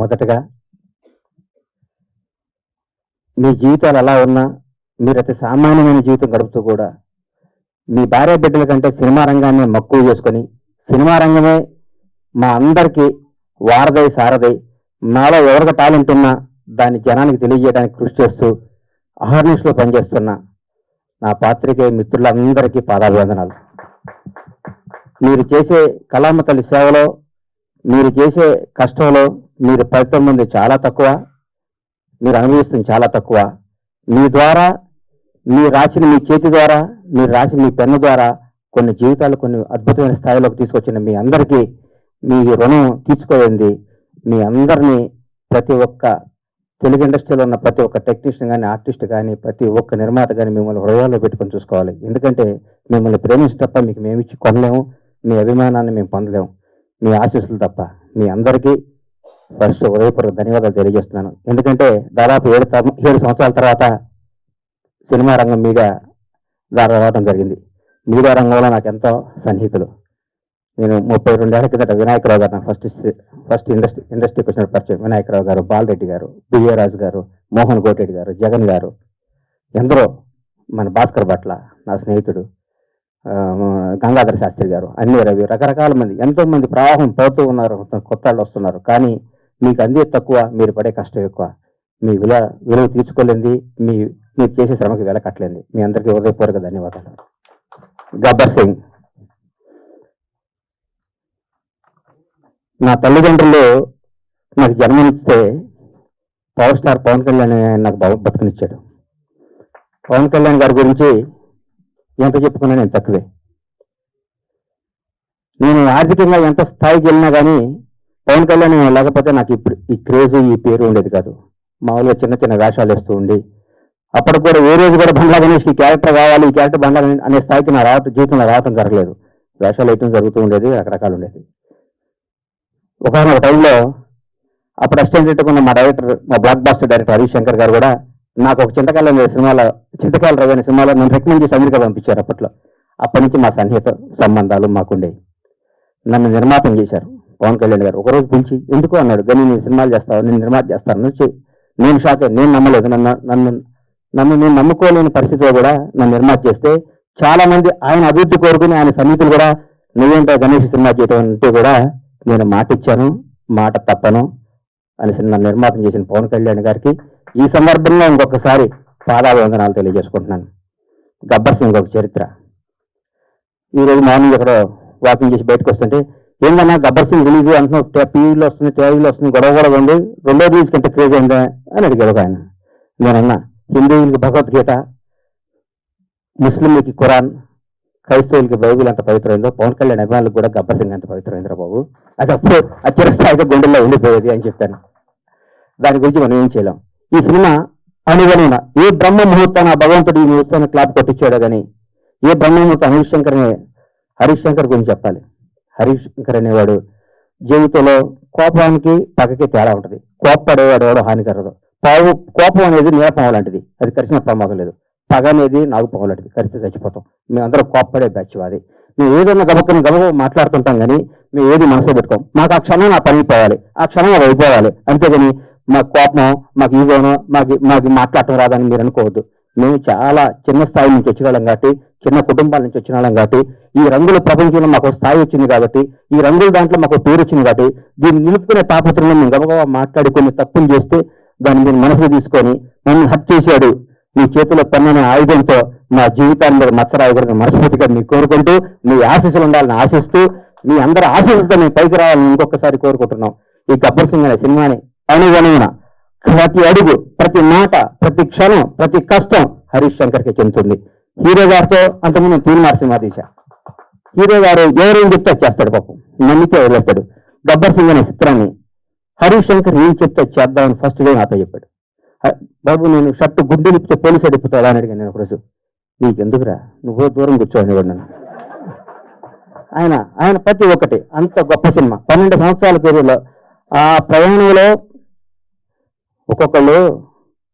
మొదటగా మీ జీవితాలు ఎలా ఉన్నా మీరు అతి సామాన్యమైన జీవితం గడుపుతూ కూడా మీ భార్య బిడ్డల కంటే సినిమా రంగాన్ని మక్కువ చేసుకొని సినిమా రంగమే మా అందరికీ వారదై సారదై నాలో ఎవరికి టాలెంట్ ఉన్నా దాన్ని జనానికి తెలియజేయడానికి కృషి చేస్తూ అహర్నిశలో పనిచేస్తున్న నా పాత్రికేయ మిత్రులందరికీ పాదాభివందనాలు. మీరు చేసే కళామ తల్లి సేవలో మీరు చేసే కష్టంలో మీరు ఫలితం ముందు చాలా తక్కువ, మీరు అనుభవిస్తుంది చాలా తక్కువ. మీ ద్వారా మీరు రాసిన మీ చేతి ద్వారా మీరు రాసిన మీ పెన్ను ద్వారా కొన్ని జీవితాలు కొన్ని అద్భుతమైన స్థాయిలోకి తీసుకొచ్చిన మీ అందరికీ మీ రుణం తీర్చుకోయింది. మీ అందరినీ ప్రతి ఒక్క తెలుగు ఇండస్ట్రీలో ఉన్న ప్రతి ఒక్క టెక్నీషియన్ కానీ ఆర్టిస్ట్ కానీ ప్రతి ఒక్క నిర్మాత కానీ మిమ్మల్ని హృదయాల్లో పెట్టుకొని చూసుకోవాలి. ఎందుకంటే మిమ్మల్ని ప్రేమించి తప్ప మీకు మేమిచ్చి కొనలేము, మీ అభిమానాన్ని మేము పొందలేము, మీ ఆశీస్సులు తప్ప. మీ అందరికీ ఫస్ట్ హృదయపూర్వక ధన్యవాదాలు తెలియజేస్తున్నాను. ఎందుకంటే దాదాపు 7 సంవత్సరాల తర్వాత సినిమా రంగం మీద రావడం జరిగింది. మీడియా రంగంలో నాకు ఎంతో సన్నిహితులు. నేను 32 ఏళ్ల కిందట వినాయకరావు గారు నాకు ఫస్ట్ ఇండస్ట్రీకి వచ్చిన పరిచయం. వినాయకరావు గారు, బాలరెడ్డి గారు, బిఏ రాజు గారు, మోహన్ కోటెడ్డి గారు, జగన్ గారు, ఎందరో, మన భాస్కర్ భట్ల నా స్నేహితుడు, గంగాధర శాస్త్రి గారు, అన్ని రవి, రకరకాల మంది, ఎంతో మంది ప్రవాహం పోతూ ఉన్నారు, కొత్త వాళ్ళు వస్తున్నారు. కానీ మీకు అందే తక్కువ, మీరు పడే కష్టం ఎక్కువ. మీ విలువ తీర్చుకోలేంది, మీరు చేసే శ్రమకి వెల కట్టలేంది. మీ అందరికీ హృదయపూర్వక ధన్యవాదాలు. గబ్బర్ సింగ్. నా తల్లిదండ్రులు నాకు జన్మనిస్తే పవర్ స్టార్ పవన్ కళ్యాణ్ నాకు బతుకునిచ్చాడు. పవన్ కళ్యాణ్ గారి గురించి ఎంత చెప్పుకున్నా నేను తక్కువే. నేను ఆర్థికంగా ఎంత స్థాయికి వెళ్ళినా కానీ పవన్ కళ్యాణ్ లేకపోతే నాకు ఇప్పుడు ఈ క్రేజ్ ఈ పేరు ఉండేది కాదు. మామూలుగా చిన్న చిన్న వేషాలు వేస్తూ ఉండి అప్పటికి కూడా ఏ రోజు కూడా బండ్లా గణేష్కి క్యారెక్టర్ కావాలి, ఈ క్యారెక్టర్ బండ్లా అనే స్థాయికి నా జీవితంలో రావటం జరగలేదు. వేషాలు వేయటం జరుగుతూ ఉండేది, రకరకాలు ఉండేది. ఒకనొక టైంలో అప్పుడు అసిస్టెంట్ ఉన్న మా బ్లాక్ బాస్టర్ డైరెక్టర్ హరిశంకర్ గారు కూడా నాకు ఒక చింతకాయల రవి అనే సినిమాలో నన్ను రికమెండ్ చేసి అమెరికా పంపించారు. అప్పటి నుంచి మా సన్నిహిత సంబంధాలు మాకుండేవి. నన్ను నిర్మాతం చేశారు పవన్ కళ్యాణ్ గారు. ఒకరోజు పిలిచి ఎందుకు అన్నాడు, కానీ నేను సినిమాలు చేస్తాను, నేను నిర్మాత చేస్తాను. నేను షాక్, నేను నమ్మలేదు. నన్ను నేను నమ్ముకోలేని పరిస్థితిలో కూడా నన్ను నిర్మాత చేస్తే చాలా మంది ఆయన అభివృద్ధి కోరుకుని ఆయన సన్నిహితులు కూడా నువ్వేంటో గణేష్ సినిమా చేయడం అంటే కూడా నేను మాట ఇచ్చాను, మాట తప్పను అని నన్ను నిర్మాతం చేసిన పవన్ కళ్యాణ్ గారికి ఈ సందర్భంలో ఇంకొకసారి పాదాభివందనాలు తెలియజేసుకుంటున్నాను. గబ్బర్ సింగ్ ఒక చరిత్ర. ఈరోజు మార్నింగ్ ఎక్కడో వాకింగ్ చేసి బయటకు వస్తుంటే ఏందన్నా గబ్బర్ సింగ్ రిలీజ్ అంటున్నావు, టీవీలో వస్తుంది గొడవ కూడా ఉంది, రెండో రిలీజ్ కంటే క్రేజ్ అయిందా అని అడిగాడు ఒక ఆయన. నేనన్నా హిందువులకి భగవద్గీత, ముస్లింలకి ఖురాన్, క్రైస్తవులకి బైబిల్ ఎంత పవిత్రమైందో పవన్ కళ్యాణ్ అభిమానులకు కూడా గబ్బర్ సింగ్ ఎంత పవిత్రమైందిరా బాబు, అది అప్పుడు అత్యరస్థాయిగా గుండెల్లో ఉండిపోయేది అని చెప్పాను. దాని గురించి మనం ఏం చేయలేం. ఈ సినిమా అనుగుణ ఏ బ్రహ్మ ముహూర్తాన్ని ఆ భగవంతుడు ఈ ముహూర్తాన్ని క్లాప్ కొట్టించాడో కానీ ఏ బ్రహ్మ ముహూర్తం హరీష్ గురించి చెప్పాలి. హరీష్ శంకర్ అనేవాడు జీవితంలో కోపానికి పగకి తేడా ఉంటుంది. కోప్పడేవాడు ఎవడో హానికరదు. కోపం అనేది నీలపాము లాంటిది, అది కరిచిన ప్రమాదం లేదు. పగ అనేది నాగుపాము లాంటిది, కరిస్తే చచ్చిపోతాం. మేమందరం కోప్పడే బ్యాచ్ అది. మేము ఏదైనా గబ మాట్లాడుతుంటాం కానీ మేము ఏది మనసులో పెట్టుకోం. మాకు ఆ క్షణం నా పని అయిపోవాలి, ఆ క్షణం అది అయిపోవాలి. అంతేగాని మాకు కోపం, మాకు ఈగోనో మాకు మాట్లాడటం రాదని మీరు అనుకోవద్దు. మేము చాలా చిన్న స్థాయి నుంచి వచ్చిన వాళ్ళం కాబట్టి, చిన్న కుటుంబాల నుంచి వచ్చిన వాళ్ళం కాబట్టి, ఈ రంగుల ప్రపంచంలో మాకు స్థాయి వచ్చింది కాబట్టి, ఈ రంగుల దాంట్లో మాకు పేరు వచ్చింది కాబట్టి, దీన్ని నిలుపుకునే తాపత్రంలో మేము గబగబా మాట్లాడి కొన్ని తప్పులు చేస్తే దాన్ని మీరు మనసులో తీసుకొని నన్ను హత్య చేశాడు, మీ చేతిలో పన్నున్న ఆయుధంతో మా జీవితాన్ని మీద మచ్చరాయకూడదు మనస్ఫూర్తిగా మీకు కోరుకుంటూ, మీ ఆశీస్సులు ఉండాలని ఆశిస్తూ, మీ అందరి ఆశీస్సులతో మేము పైకి రావాలని ఇంకొకసారి కోరుకుంటున్నాం. ఈ గబ్బర్ సింగ్ అనే సినిమాని అనుగుణమైన ప్రతి అడుగు, ప్రతి మాట, ప్రతి క్షణం, ప్రతి కష్టం హరీష్ శంకర్కి చెందుతుంది. హీరో గారితో అంతకుముందు తీర్మార్ సినిమా తీశా. హీరో గారు ఎవరేం చెప్తే చేస్తాడు, పాపం నమ్మితే వదిలేస్తాడు. గబ్బర్ సింగ్ అనే చిత్రాన్ని హరీష్ శంకర్ ఏం చెప్తే చేద్దామని ఫస్ట్ డే నాతో చెప్పాడు. బాబు నేను షర్టు గుడ్డు నిప్పితే పోలీసు అడిగిపోతాడా అని అడిగాను నేను ఒకరోజు. నీకెందుకురా, నువ్వు దూరం కూర్చోనివాడు నన్ను. ఆయన ప్రతి ఒక్కటి అంత గొప్ప సినిమా. 12 సంవత్సరాల పేరులో ఆ ప్రయాణంలో ఒక్కొక్కళ్ళు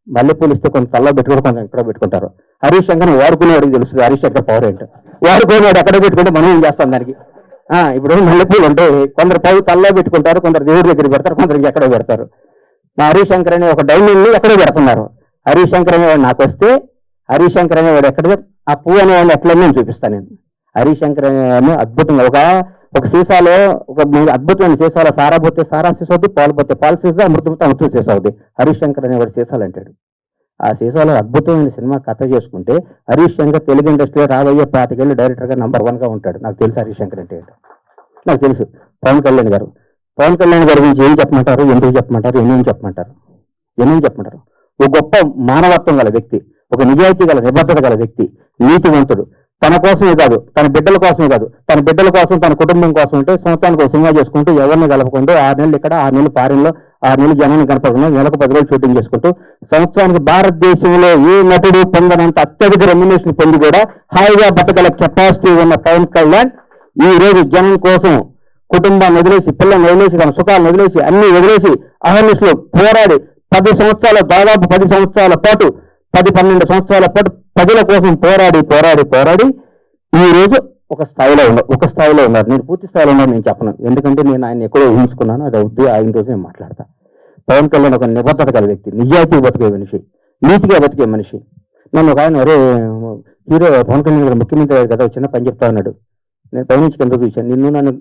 మల్లెపూలు ఇస్తే కొంత తల్లో పెట్టుకుంటే కొంత ఎక్కడో పెట్టుకుంటారు. హరీష్ శంకర్ వాడుకునేవాడికి తెలుస్తుంది హరీష్ శంకర్ పవర్ ఏంటో. వాడుకునేవాడు ఎక్కడ పెట్టుకుంటే మనం ఏం చేస్తాం దానికి. ఇప్పుడు మల్లెపూలు ఉంటాయి, కొందరు పై తల్లో పెట్టుకుంటారు, కొందరు దేవుడి దగ్గర పెడతారు, కొందరికి ఎక్కడో పెడతారు. మా హరీష్ శంకర్ అనే ఒక డైమండ్ని ఎక్కడో పెడుతున్నారు. హరీష్ శంకర్ అనేవాడు నాకు వస్తే, హరీష్ శంకర్ అనేవాడు ఎక్కడ ఆ పువ్వు అనేవాడిని ఎట్లా నేను చూపిస్తాను. నేను హరీష్ శంకర్ అనేవాడిని అద్భుతంగా ఒక సీసాలో ఒక అద్భుతమైన సీసాలో సారా పోతే సారా సీసా అవుద్ది, పాలు పోతే పాలు సీసా, అమృతంతో అమృతం సీసా అవుద్ది. హరీష్ శంకర్ అనేవాడు సీసాలు అంటాడు. ఆ సీసాలో అద్భుతమైన సినిమా కథ చేసుకుంటే హరీష్ శంకర్ తెలుగు ఇండస్ట్రీలో రాబోయే 25 ఏళ్ళు డైరెక్టర్గా నంబర్ 1గా ఉంటాడు. నాకు తెలుసు హరీష్ శంకర్ అంటే నాకు తెలుసు. పవన్ కళ్యాణ్ గారు గురించి ఏం చెప్పమంటారు, ఎందుకు చెప్పమంటారు, ఎన్ని చెప్పమంటారు. ఒక గొప్ప మానవత్వం గల వ్యక్తి, ఒక నిజాయితీ గల నిబద్ధత గల వ్యక్తి, నీతివంతుడు. తన కోసమే కాదు, తన బిడ్డల కోసమే కాదు, తన బిడ్డల కోసం, తన కుటుంబం కోసం ఉంటే సంవత్సరానికి ఒక సినిమా చేసుకుంటూ ఎవరిని కలపకుండా 6 నెలలు ఇక్కడ, 6 నెలలు ఫారిన్లో, 6 నెలలు జనాన్ని కనపడకుండా నెలకు 10 రోజులు షూటింగ్ చేసుకుంటూ సంవత్సరానికి భారతదేశంలో ఏ నటుడు పొందనంత అత్యధిక రెమ్యునేషన్ పొంది కూడా హాయిగా బతకగల కెపాసిటీ ఉన్న పవన్ కళ్యాణ్ ఈ రోజు జనం కోసం కుటుంబాన్ని వదిలేసి, పిల్లల్ని వదిలేసి, తన సుఖాలను వదిలేసి, అన్ని వదిలేసి అహర్నిశలో పోరాడి 10 సంవత్సరాల దాదాపు 10 సంవత్సరాల పాటు 10-12 సంవత్సరాల పాటు ప్రజల కోసం పోరాడి ఈ రోజు ఒక స్థాయిలో ఉన్నారు. నేను పూర్తి స్థాయిలో ఉన్నారు నేను చెప్పను, ఎందుకంటే నేను ఆయన ఎక్కడో ఊహించుకున్నాను. అది అవుద్ది, ఆయన రోజు నేను మాట్లాడతా. పవన్ కళ్యాణ్ ఒక నిబద్ధత గల వ్యక్తి, నిజాయితీ బతికే మనిషి, నీతిగా బతికే మనిషి. నన్ను ఒక ఆయన హీరో పవన్ కళ్యాణ్ గారు ముఖ్యమంత్రి కదా, చిన్న పని చెప్తా ఉన్నాడు. నేను పైనుంచి కింద చూశాను, నన్ను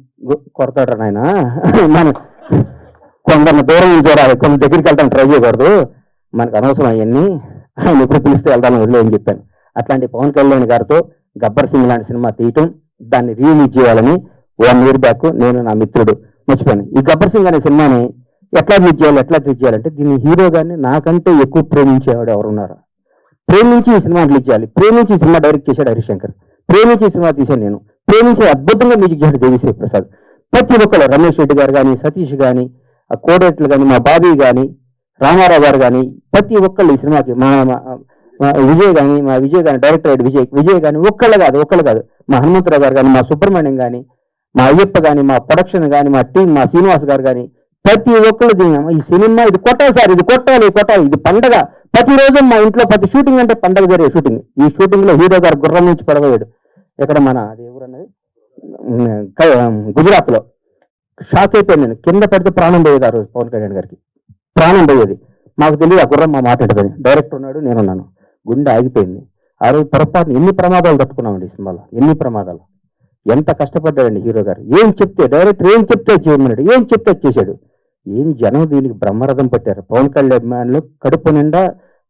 కొడతాడు నాయన, మనం కొందరిని దూరం నుంచి చూడాలి, కొంత దగ్గరికి వెళ్తాను ట్రై చేయకూడదు, మనకు అనవసరం అవన్నీ, ఆయన ఎప్పుడు పిలిస్తే వెళ్తాను వదిలే అని చెప్పాను. అట్లాంటి పవన్ కళ్యాణ్ గారితో గబ్బర్ సింగ్ లాంటి సినిమా తీయటం, దాన్ని రిలీజ్ చేయాలని 1 year బ్యాక్ నేను నా మిత్రుడు మర్చిపోయాను. ఈ గబ్బర్ సింగ్ అనే సినిమాని ఎట్లా ట్రీట్ చేయాలంటే దీన్ని హీరో గారిని నాకంటే ఎక్కువ ప్రేమించేవాడు ఎవరున్నారు? ప్రేమించి ఈ సినిమా రిలీజ్ చేయాలి, ప్రేమించి ఈ సినిమా డైరెక్ట్ చేశాడు హరీష్ శంకర్, ప్రేమించి ఈ సినిమా తీశాను నేను, ప్రేమించి అద్భుతంగా మ్యూజిక్ చేశాడు దేవిశ్రీ ప్రసాద్. ప్రతి ఒక్కరు రమేష్ రెడ్డి గారు కానీ, సతీష్ కానీ, ఆ కోడేట్లు కానీ, మా బాబీ కానీ, రామారావు గారు కానీ, ప్రతి ఒక్కళ్ళు ఈ సినిమాకి మా విజయ్ కానీ డైరెక్టర్ అయ్యాడు విజయ్ కానీ ఒక్కళ్ళు కాదు, మా హనుమంతరావు గారు కానీ, మా సుబ్రహ్మణ్యం కానీ, మా అయ్యప్ప కానీ, మా ప్రొడక్షన్ కానీ, మా టీం, మా శ్రీనివాస్ గారు కానీ, ప్రతి ఒక్కళ్ళు ఈ సినిమా ఇది కొట్టాలి సార్, ఇది కొట్టాలి, ఇది పండగ. ప్రతిరోజు మా ఇంట్లో ప్రతి షూటింగ్ అంటే పండగ జరిగే షూటింగ్. ఈ షూటింగ్ లో హీరో గారు గుర్రం నుంచి పడబోయాడు. ఇక్కడ మన అది ఎవరన్నది గుజరాత్ లో. షాక్ అయిపోయాను నేను, కింద పడితే ప్రాణం పోయేది. ఆ రోజు పవన్ కళ్యాణ్ గారికి ప్రాణం పోయేది. మాకు తెలియదు ఆ గుర్రం మా మాట్లాడుతుంది. డైరెక్టర్ ఉన్నాడు, నేనున్నాను, గుండె ఆగిపోయింది. ఆ రోజు పొరపాటున ఎన్ని ప్రమాదాలు తట్టుకున్నామండి ఈ సినిమాలో, ఎన్ని ప్రమాదాలు. ఎంత కష్టపడ్డాడండి హీరో గారు. డైరెక్టర్ ఏం చెప్తే చేయమన్నాడు, ఏం చెప్తే చేశాడు. ఏం జనం దీనికి బ్రహ్మరథం పట్టారు. పవన్ కళ్యాణ్ కడుపు నిండా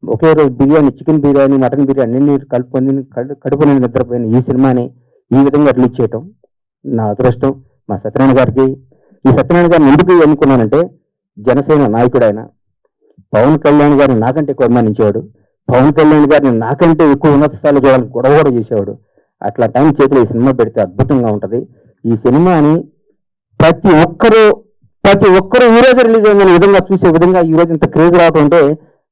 ఒకే రోజు బిర్యానీ, చికెన్ బిర్యానీ, మటన్ బిర్యానీ అన్ని కలుపుకొని కడుపు నిండా నిద్రపోయిన ఈ సినిమాని ఈ విధంగా రిలీజ్ చేయటం నా అదృష్టం. మా సత్యనారాయణ గారికి, ఈ సత్యనారాయణ గారిని ఎందుకు ఎన్నుకున్నానంటే జనసేన నాయకుడు ఆయన. పవన్ కళ్యాణ్ గారిని నాకంటే ఎక్కువ అభిమానించేవాడు, పవన్ కళ్యాణ్ గారిని నాకంటే ఎక్కువ ఉన్నత స్థాయిలో చూడాలని గొడవ కూడా చేసేవాడు. అట్లా టైం చేతిలో ఈ సినిమా పెడితే అద్భుతంగా ఉంటుంది. ఈ సినిమాని ప్రతి ఒక్కరూ ఈ రోజు రిలీజ్ అయిన విధంగా చూసే విధంగా ఈ రోజు ఇంత క్రేజ్ రావటం అంటే,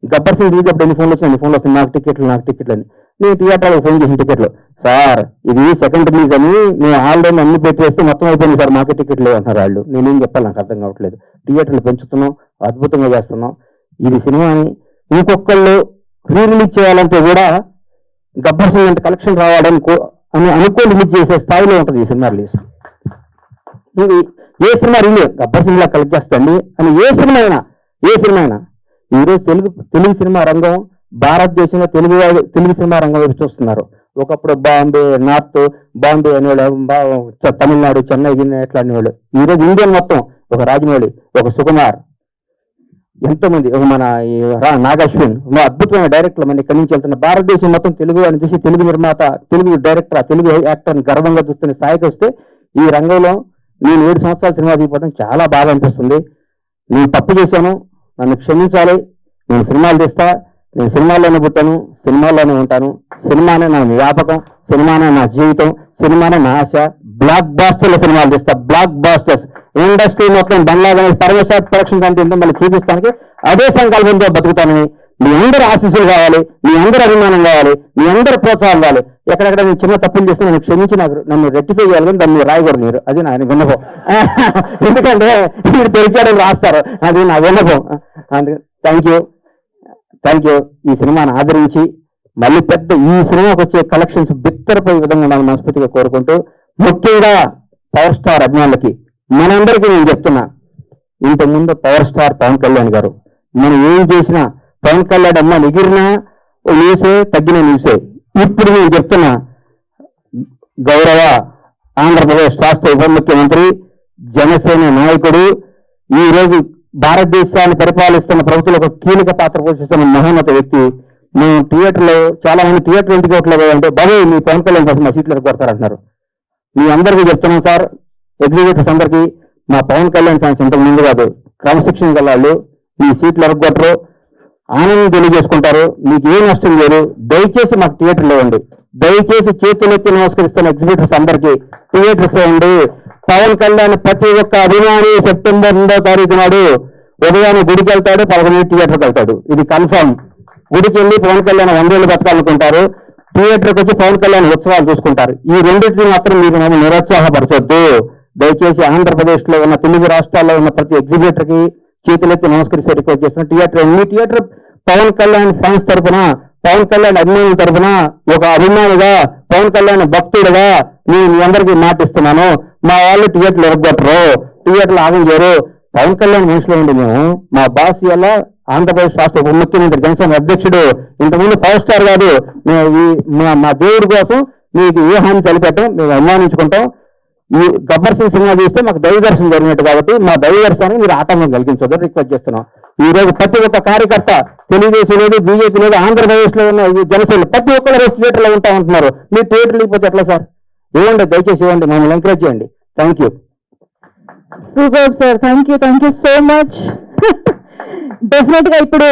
గబ్బర్ సింగ్ రిలీజ్ అప్పుడు ఎన్ని ఫోన్లు వచ్చాయి, ఫోన్లు వస్తాయి, నాకు టికెట్లు అని. నేను థియేటర్లో ఫోన్ చేసిన టికెట్లు, సార్ ఇది సెకండ్ రిలీజ్ అని మేము ఆల్రెడీ అన్ని పెట్టేస్తే మొత్తం అయిపోయింది సార్, మాకే టికెట్లు లేవంటున్నారు వాళ్ళు. నేనేం చెప్పాలి, నాకు అర్థం కావట్లేదు. థియేటర్లు పెంచుతున్నాం, అద్భుతంగా చేస్తున్నాం. ఇది సినిమాని ఇంకొకళ్ళు రిలీజ్ చేయాలంటే కూడా గబ్బర్ సింగ్ అంటే కలెక్షన్ రావాలని అనుకో రిలీజ్ చేసే స్థాయిలో ఉంటుంది ఈ సినిమా రిలీజ్. ఇది ఏ సినిమా రిలీజ్ గబ్బర్ సింగ్ లా కలెక్ట్ చేస్తండి అని ఏ సినిమా అయినా ఈరోజు తెలుగు సినిమా రంగం భారతదేశంలో తెలుగు సినిమా రంగం వైపు చూస్తున్నారు. ఒకప్పుడు బాంబే అనేవాళ్ళు, తమిళనాడు, చెన్నై ఎట్లా అనేవాళ్ళు. ఈరోజు ఇండియన్ మొత్తం ఒక రాజమౌళి, ఒక సుకుమార్, ఎంతో మంది, ఒక మన నాగశ్విన్, అద్భుతమైన డైరెక్టర్లు మన ఇక్కడి నుంచి వెళ్తున్న భారతదేశం మొత్తం తెలుగు అని చూసి తెలుగు నిర్మాత, తెలుగు డైరెక్టర్, తెలుగు యాక్టర్ని గర్వంగా చూస్తున్న స్థాయికి వస్తే ఈ రంగంలో నేను 7 సంవత్సరాల సినిమా దిగిపోవడం చాలా బాగా అనిపిస్తుంది. నేను తప్పు చేశాను, నన్ను క్షమించాలి. నేను సినిమాలు తీస్తా, నేను సినిమాల్లోనే పుట్టాను, సినిమాల్లోనే ఉంటాను. సినిమానే నా వ్యాపకం, సినిమానే నా జీవితం, సినిమానే నా ఆశ. బ్లాక్ బాస్టర్ల సినిమాలు తీస్తా, బ్లాక్ బాస్టర్స్. ఇండస్ట్రీ మొత్తం బంగ్లాదేశ్ పరమేశ్వర ప్రొడక్షన్ కంటే మళ్ళీ చూపిస్తానికి అదే సంకల్పంతో బతుకుతానని మీ అందరూ ఆశీస్సులు కావాలి, మీ అందరూ అభిమానం కావాలి, మీ అందరూ ప్రోత్సాహం కావాలి. ఎక్కడెక్కడ నేను చిన్న తప్పులు చేస్తే నన్ను క్షమించి నన్ను రెక్టిఫై చేయాలని దాన్ని రాయకూడదు మీరు, అది నా విన్నపం. ఎందుకంటే మీరు తెలియడం రాస్తారు, అది నా విన్నపం. అందుకే థ్యాంక్ యూ. ఈ సినిమాను ఆదరించి మళ్ళీ ఈ సినిమాకి వచ్చే కలెక్షన్స్ బిత్తరపోయే విధంగా ఉండాలని మనస్ఫూర్తిగా కోరుకుంటూ, ముఖ్యంగా పవర్ స్టార్ అభిమానులకి మనందరికీ నేను చెప్తున్నా, ఇంతకుముందు పవర్ స్టార్ పవన్ కళ్యాణ్ గారు మనం ఏం చేసినా పవన్ కళ్యాణ్ అమ్మ ఎగిరినా న్యూసే, తగ్గిన న్యూసే. ఇప్పుడు నేను చెప్తున్నా, గౌరవ ఆంధ్రప్రదేశ్ రాష్ట్ర ఉప ముఖ్యమంత్రి, జనసేన నాయకుడు, ఈ రోజు భారతదేశాన్ని పరిపాలిస్తున్న ప్రభుత్వంలో ఒక కీలక పాత్ర పోషిస్తున్న మహోన్నత వ్యక్తి. మేము థియేటర్లో చాలా మంది థియేటర్ ఎందుకు కొట్టలేదు అంటే, బాబు మీ పవన్ కళ్యాణ్ కోసం మా సీట్లు కొడతారంటున్నారు. మీ అందరికీ చెప్తున్నాం సార్, ఎగ్జిక్యూటివ్స్ అందరికీ, మా పవన్ కళ్యాణ్ ఫ్యాన్స్ ఇంతకు ముందు కాదు, క్రమశిక్షణ గల వాళ్ళు, మీ సీట్లు ఎరగొట్టరు, ఆనందం తెలియజేసుకుంటారు, మీకు ఏ నష్టం లేదు. దయచేసి మాకు థియేటర్లు ఇవ్వండి. దయచేసి చేతులెత్తి నమస్కరిస్తున్న ఎగ్జిబిటర్స్ అందరికీ థియేటర్స్ ఇవ్వండి. పవన్ కళ్యాణ్ ప్రతి ఒక్క అభిమాని సెప్టెంబర్ 2వ తారీఖు నాడు ఉదయాన్నే గుడికి వెళ్తాడు, 11 థియేటర్కి వెళ్తాడు. ఇది కన్ఫర్మ్. గుడికి వెళ్ళి పవన్ కళ్యాణ్ 100 ఏళ్ళు బతకాలనుకుంటారు, థియేటర్కి వచ్చి పవన్ కళ్యాణ్ ఉత్సవాలు చూసుకుంటారు. ఈ రెండింటిని మాత్రం మీరు మేము నిరుత్సాహపరచొద్దు. దయచేసి ఆంధ్రప్రదేశ్ లో ఉన్న 9 రాష్ట్రాల్లో ఉన్న ప్రతి ఎగ్జిబిటర్ కి చేతులెత్తి నమస్కరిస్తే రిక్వెస్ట్ చేస్తున్న, థియేటర్ మీ థియేటర్ పవన్ కళ్యాణ్ ఫ్యాన్స్ తరఫున, పవన్ కళ్యాణ్ అభిమానుల తరఫున, ఒక అభిమానిగా, పవన్ కళ్యాణ్ భక్తుడుగా నేను మీ అందరికీ మాటిస్తున్నాను. మా వాళ్ళు థియేటర్లు ఎరగొట్టరు, థియేటర్లు ఆగం చేయరు. పవన్ కళ్యాణ్ మనుషులు ఉండి మేము, మా బాస్ వల్ల ఆంధ్రప్రదేశ్ రాష్ట్ర ఉప ముఖ్యమంత్రి, జనసేన అధ్యక్షుడు, ఇంతకుముందు పవర్ స్టార్ కాదు, మా దేవుడి కోసం మీకు ఏ హాని తలపెట్టం, మేము అభిమానించుకుంటాం. ఈ గబ్బర్ సింగ్ సినిమా చూస్తే మాకు దైవ దర్శనం జరిగినట్టు కాబట్టి మా దైవ దర్శనాన్ని మీరు ఆటంకం కలిగించొద్దని రిక్వెస్ట్ చేస్తున్నాం. ఈ రోజు ప్రతి ఒక్క కార్యకర్త, తెలుగుదేశం లేదు, బీజేపీ లేదు, ఆంధ్రప్రదేశ్ లో ఉన్న జనసేన ప్రతి ఒక్కరు రోజు థియేటర్లో ఉంటా ఉంటున్నారు. మీరు థియేటర్ లేకపోతే ఎట్లా సార్? ఇవ్వండి, దయచేసి ఇవ్వండి, మమ్మల్ని ఎంకరేజ్ చేయండి. Thank you. Super sir, thank you so much. Definite గా ఇప్పుడు